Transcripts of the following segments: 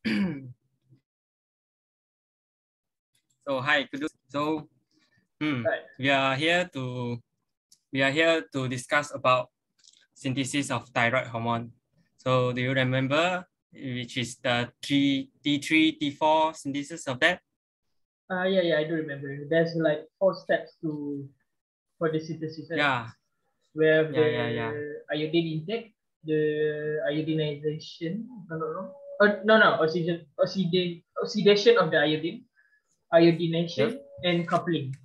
So hi, good. So Right. we are here to discuss about synthesis of thyroid hormone. So do you remember which is the T3 T4 synthesis of that? Yeah, I do remember. There's like 4 steps for the synthesis, right? Yeah, We have yeah, yeah, yeah. the iodine intake, the iodinization, if I'm not wrong. No, oxidation of the iodine, Yep, iodination, and coupling.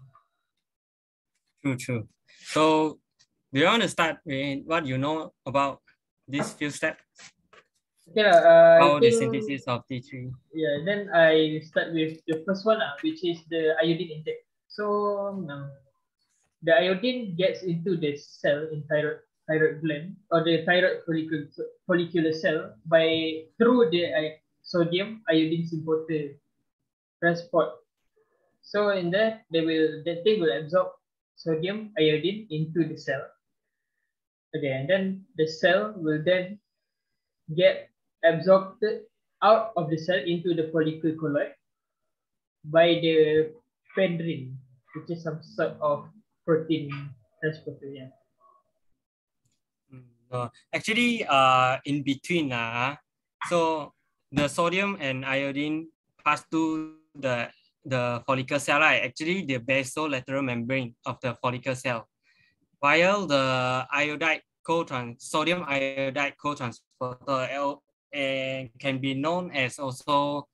true, true. So do you want to start with what you know about these few steps? Okay, lah, I How the think, synthesis of T3? yeah, then I start with the first one, which is the iodine intake. So now, the iodine gets into the cell in thyroid gland or the thyroid follicular cell by through the sodium iodine synthetase transport. So in that that thing will absorb sodium iodine into the cell. Okay, and then the cell will then get absorbed out of the cell into the follicle colloid by the pendrin, which is some sort of protein transporter. Yeah. Actually, in between, so the sodium and iodine pass to the follicle cell, right? Actually, the basolateral membrane of the follicle cell, while the sodium iodide co-transporter and can be known as also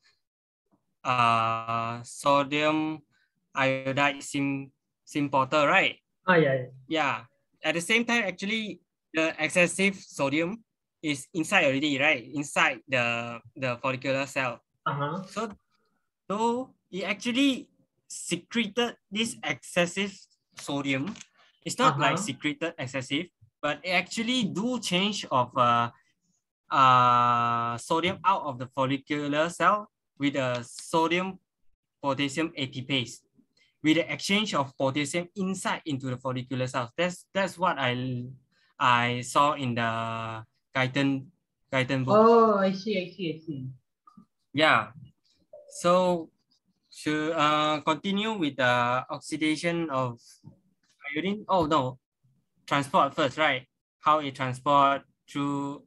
sodium iodide symporter, right? Yeah. Yeah. At the same time, actually, the excessive sodium is inside already, right? Inside the follicular cell. Uh-huh. So it actually secreted this excessive sodium. It's not like Uh-huh. secreted excessive, but it actually do change of sodium out of the follicular cell with a sodium potassium ATPase with the exchange of potassium inside into the follicular cells. That's what I saw in the Guyton book. Oh, I see. Yeah. So should continue with the oxidation of iodine. Oh no, transport first, right? How it transport through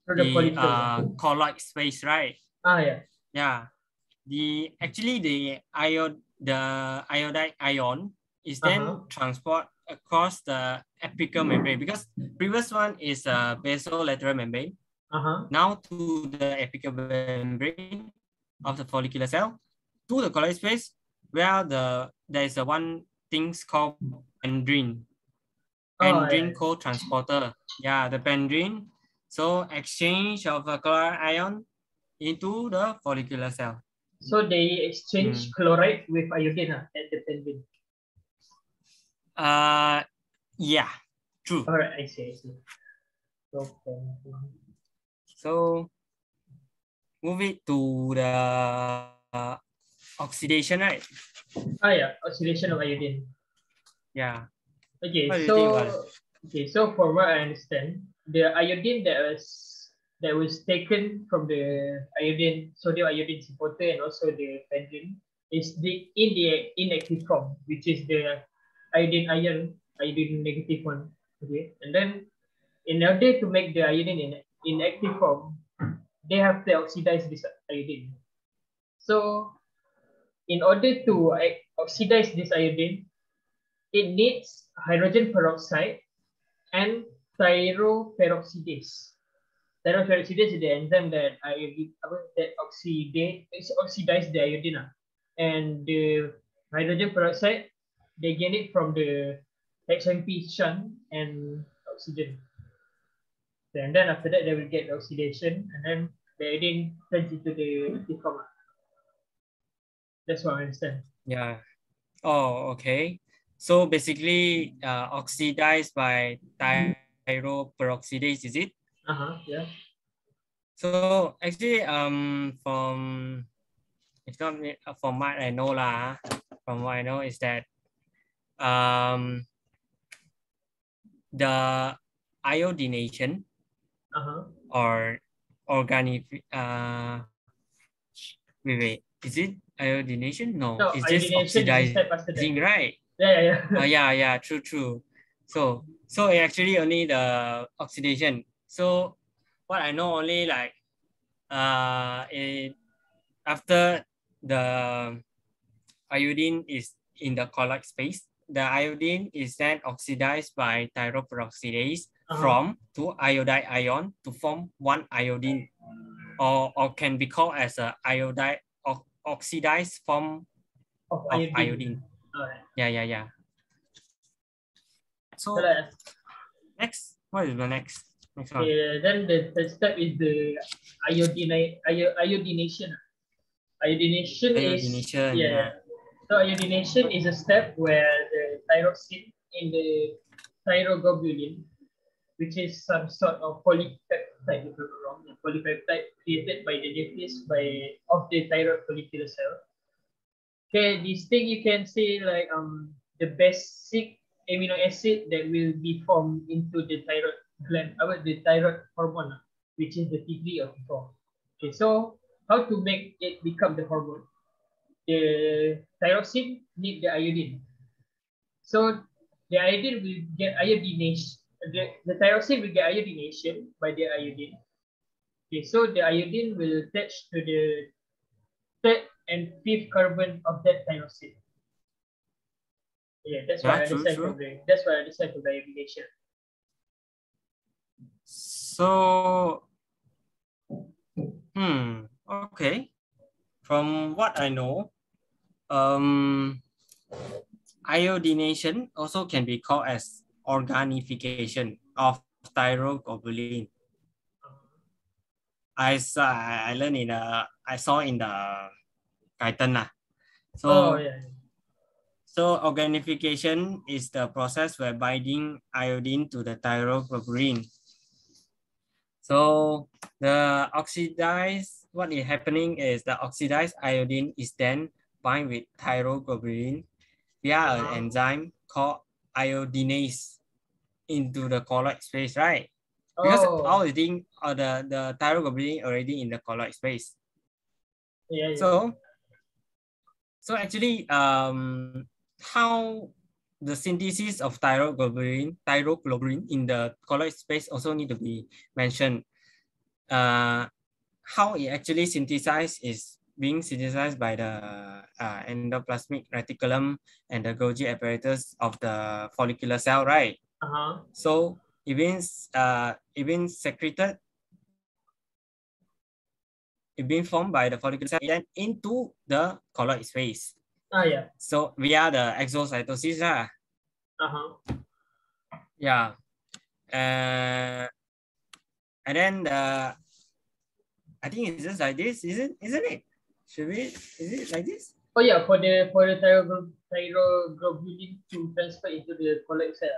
For the the follicle. colloid space, right? Yeah. Yeah. The iodide ion is Uh-huh. then transport across the apical membrane because previous one is a basolateral membrane. Uh-huh. Now to the apical membrane of the follicular cell to the colloid space where there is a one things called Oh, yeah. pendrin co-transporter. Yeah, the pendrin. So exchange of a chloride ion into the follicular cell. So they exchange Mm. chloride with iodine at the pendant. Uh, yeah, true. All right, I see. So pendant. So move it to the oxidation, right? Yeah, oxidation of iodine. Yeah. Okay, What do you think about it? so for what I understand, the iodine that was taken from the sodium iodine supporter and also the pendant is the inactive form, which is the iodine negative one. Okay, and then in order to make the iodine in inactive form, they have to oxidize this iodine. So in order to oxidize this iodine, it needs hydrogen peroxide and thyroperoxidase. Thyroperoxidase is the enzyme that oxidize the iodine. And the hydrogen peroxide, they gain it from the HMP shunt and oxygen. And then after that, they will get the oxidation, and then the iodine turns into the active form. That's what I understand. Yeah. Oh, okay. So basically, oxidized by thyroperoxidase, is it? Yeah. So actually, it's not from what I know lah. From what I know is that um the iodination Uh huh. or organic uh Wait. Is it iodination? No, No, it's just iodination is a step after that. oxidizing, right? Yeah. True. So it actually only the oxidation. So what I know only like it after the iodine is in the colloid space, the iodine is then oxidized by thyroperoxidase Uh-huh. from two iodide ion to form one iodine, or can be called as a iodide oxidized form Of of iodine. iodine. Alright. Yeah. So So like, next, what is the next one? then the third step is the iodination. Iodination is Iodination, yeah. So iodination is a step where the thyroxine in the thyroglobulin, which is some sort of polypeptide, if I'm not wrong, a polypeptide created by the nucleus of the thyroid follicular cell. Okay, this thing you can say like the basic amino acid that will be formed into the thyroid gland, the thyroid hormone, which is the T3 or T4. Okay, so how to make it become the hormone? The thyroxine need the iodine. So the iodine will get iodination. The thyroxine will get iodination by the iodine. Okay, so the iodine will attach to the third and fifth carbon of that thyroxine. Yeah, that's what Yeah, I true, understand true. from the iodination. So, okay. From what I know, um, iodination also can be called as organification of thyroglobulin. I learned I saw in the Titan lah. Oh So yeah. organification is the process where binding iodine to the thyroglobulin. So what is happening is the oxidized iodine is then bind with thyroglobulin via an Uh-huh. enzyme called iodinase into the colloid space, right? Because Oh all the thing or the thyroglobulin already in the colloid space. yeah. So actually how the synthesis of thyroglobulin in the colloid space also need to be mentioned. How it actually synthesized is being synthesized by the endoplasmic reticulum and the Golgi apparatus of the follicular cell, right? Uh-huh. So it being secreted, it being formed by the follicular cell then into the colloid space. Ah yeah. So via the exocytosis, Uh-huh. yeah. Uh, and then I think it's just like this, isn't it? Is it like this? Oh yeah, for the thyroglobulin to transfer into the colloid cell.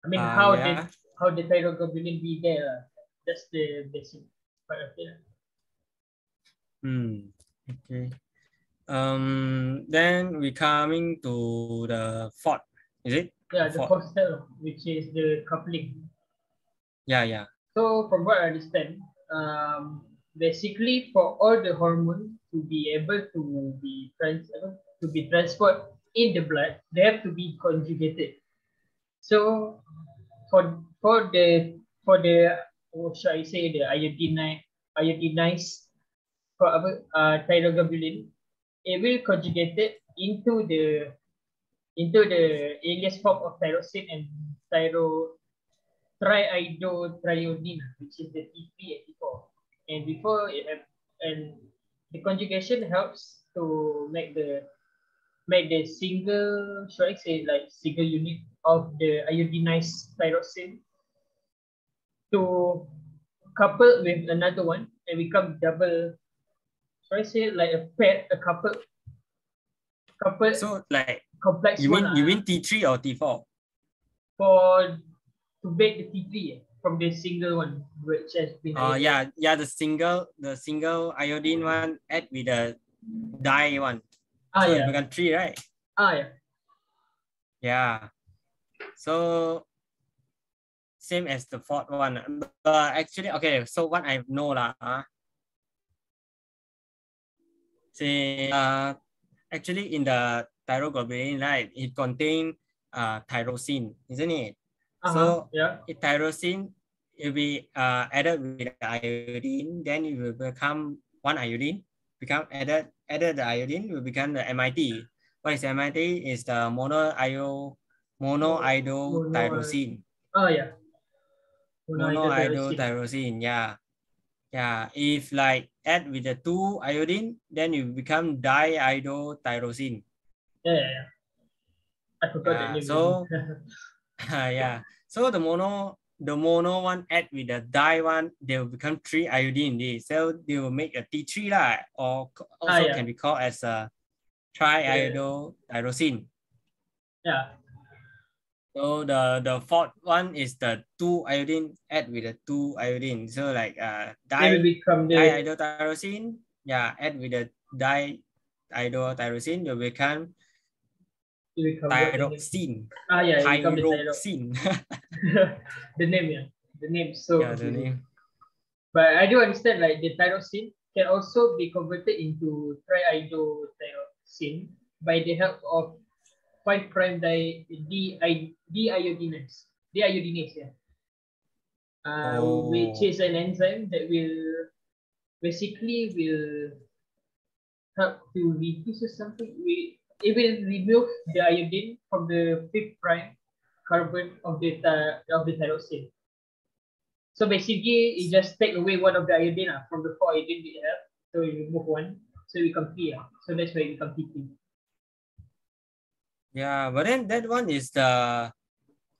I mean, Yeah. how the thyroglobulin be there? That's the basic part of it. Okay. Then we coming to the fourth, is it? The Yeah, the fourth. fourth cell, which is the coupling. Yeah. So from what I understand, basically for all the hormones to be able to be transported in the blood, they have to be conjugated. So for the what should I say, the iodinized thyroglobulin, it will conjugate it into the alias form of thyroxine and triiodothironine, which is the T3 and T4. And before it have, and the conjugation helps to make the single, should I say, like single unit of the iodinized thyroxine to couple with another one and become double. Should I say like a pair, a couple So like complex you one mean T3 or T4? for to make the T3 from the single one which has been iodized. Yeah, the single iodine one add with the di one. Ah So it yeah. become three, right? Ah yeah. Yeah. So same as the fourth one. But actually, okay, so what I know lah, See, actually in the thyroglobulin, right, it contains tyrosine, isn't it? So Yeah. if tyrosine will be added with iodine, then it will become one iodine. Become added the iodine will become the MIT. What is MIT? Is the Mono. monoiodotyrosine. Yeah. Monohydrotyrosine. Monoiodotyrosine, yeah. Yeah, if like add with the 2 iodine, then you become diiodotyrosine. Yeah. I forgot the Yeah, name already. so yeah, so the mono one add with the di one, they will become 3 iodine. So they will make a T3 lah, or also Yeah. can be called as a The, triiodotyrosine. yeah. So the fourth one is the 2 iodine add with the 2 iodine. So like It will become the. diiodotyrosine, yeah, add with the diiodotyrosine, will become It will convert the name. thyroxine. Yeah. It become the thyroid. Thyroxine. The name, yeah. The name is so Yeah, the confusing. name. But I do understand like the tyrosine can also be converted into triiodotyrosine by the help of 5' deiodinase. Deiodinase, yeah. Which Oh, is an enzyme that will basically will help to reduce or something. It will remove the iodine from the 5' carbon of the tyrosine. So basically, it just take away one of the iodine from the 4 iodine we have. So we remove one, so we become 3. So that's why it becomes T3. yeah, but then that one is the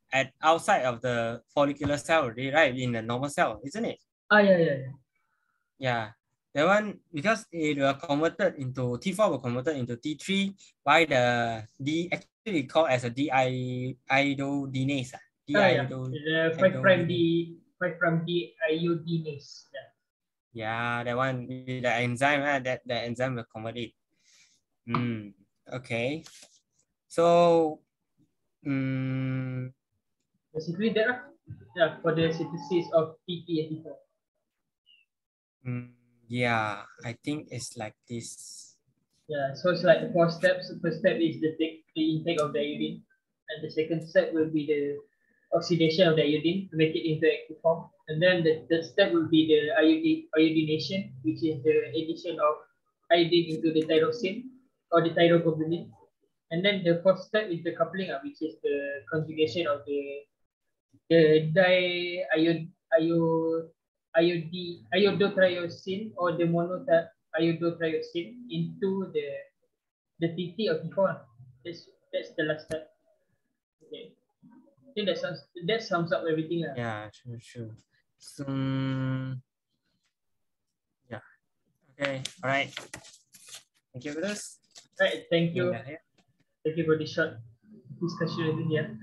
at outside of the follicular cell already, right? In the normal cell, isn't it? Yeah. Yeah, that one because it was converted into T4 was converted into T3 by the D actually called as a deiodinase. Yeah. The 5' Deiodinase. 5' iodinase. Yeah. Yeah, that one with the enzyme, that the enzyme will convert it. Okay. So, Basically that. Yeah, for the synthesis of TP and T4. yeah, I think it's like this. Yeah, so it's like 4 steps. The first step is the intake of the iodine, and the second step will be the oxidation of the iodine to make it into active form. And then the third step will be the iodination, which is the addition of iodine into the tyrosine or the thyroglobulin. And then the fourth step is the coupling, which is the conjugation of the iodotyrosine or the monoiodotyrosine into the TT of T4. That's the last step. Okay. I think that sums up everything. Yeah, sure. So, yeah. Okay. All right. Thank you for this. Right. Thank In you. the Thank you for this short discussion here.